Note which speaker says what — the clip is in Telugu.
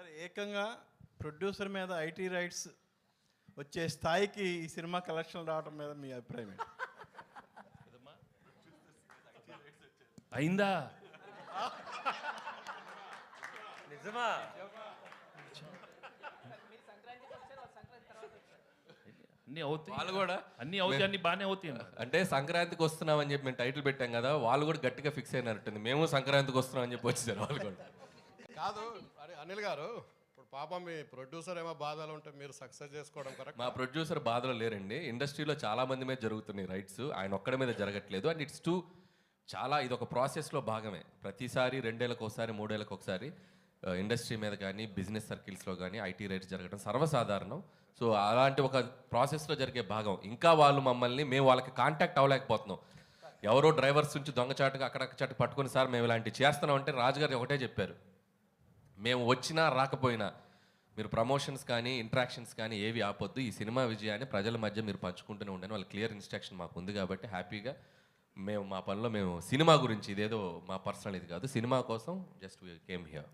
Speaker 1: సార్ ఏకంగా ప్రొడ్యూసర్ మీద ఐటీ రైట్స్ వచ్చే స్థాయికి ఈ సినిమా కలెక్షన్ రావడం మీద మీ అభిప్రాయం ఏంటి?
Speaker 2: అయిందా?
Speaker 3: నిజమా?
Speaker 2: అన్నీ అవుతాయి,
Speaker 4: వాళ్ళు కూడా
Speaker 2: అన్నీ అవుతాయి, అన్నీ బాగానే అవుతాయి.
Speaker 4: అంటే సంక్రాంతికి వస్తున్నామని చెప్పి మేము టైటిల్ పెట్టాం కదా, వాళ్ళు కూడా గట్టిగా ఫిక్స్ అయినట్టుంది. మేము సంక్రాంతికి వస్తున్నాం అని చెప్పి వచ్చేసారు వాళ్ళు కూడా.
Speaker 5: కాదు అనిల్ గారు, ఇప్పుడు పాపం మీ ప్రొడ్యూసర్ ఏమో బాధలు ఉంటే మీరు సక్సెస్ చేసుకోవడం కరెక్ట్.
Speaker 4: మా ప్రొడ్యూసర్ బాధలో లేరండి. ఇండస్ట్రీలో చాలా మంది మీద జరుగుతున్నాయి రైట్స్, ఆయన ఒక్కడి మీద జరగట్లేదు. అండ్ ఇట్స్ టూ చాలా ఇది ఒక ప్రాసెస్లో భాగమే. ప్రతిసారి 2 ఏళ్ళకి ఒకసారి 3 ఏళ్ళకి ఒకసారి ఇండస్ట్రీ మీద కానీ బిజినెస్ సర్కిల్స్లో కానీ ఐటీ రైట్స్ జరగడం సర్వసాధారణం. సో అలాంటి ఒక ప్రాసెస్లో జరిగే భాగం. ఇంకా వాళ్ళు మమ్మల్ని, మేము వాళ్ళకి కాంటాక్ట్ అవ్వలేకపోతున్నాం. ఎవరో డ్రైవర్స్ నుంచి దొంగచాటుగా అక్కడక్కడ పట్టుకొని సార్ మేము ఇలాంటివి చేస్తున్నాం అంటే రాజుగారు ఒకటే చెప్పారు, మేము వచ్చినా రాకపోయినా మీరు ప్రమోషన్స్ కానీ ఇంట్రాక్షన్స్ కానీ ఏవి ఆపొద్దు, ఈ సినిమా విజయాన్ని ప్రజల మధ్య మీరు పంచుకుంటూనే ఉండని వాళ్ళ క్లియర్ ఇన్స్ట్రక్షన్ మాకు ఉంది. కాబట్టి హ్యాపీగా మేము మా పనిలో మేము సినిమా గురించి, ఇదేదో మా పర్సనల్ ఇది కాదు, సినిమా కోసం జస్ట్ వీ కేమ్ హియర్.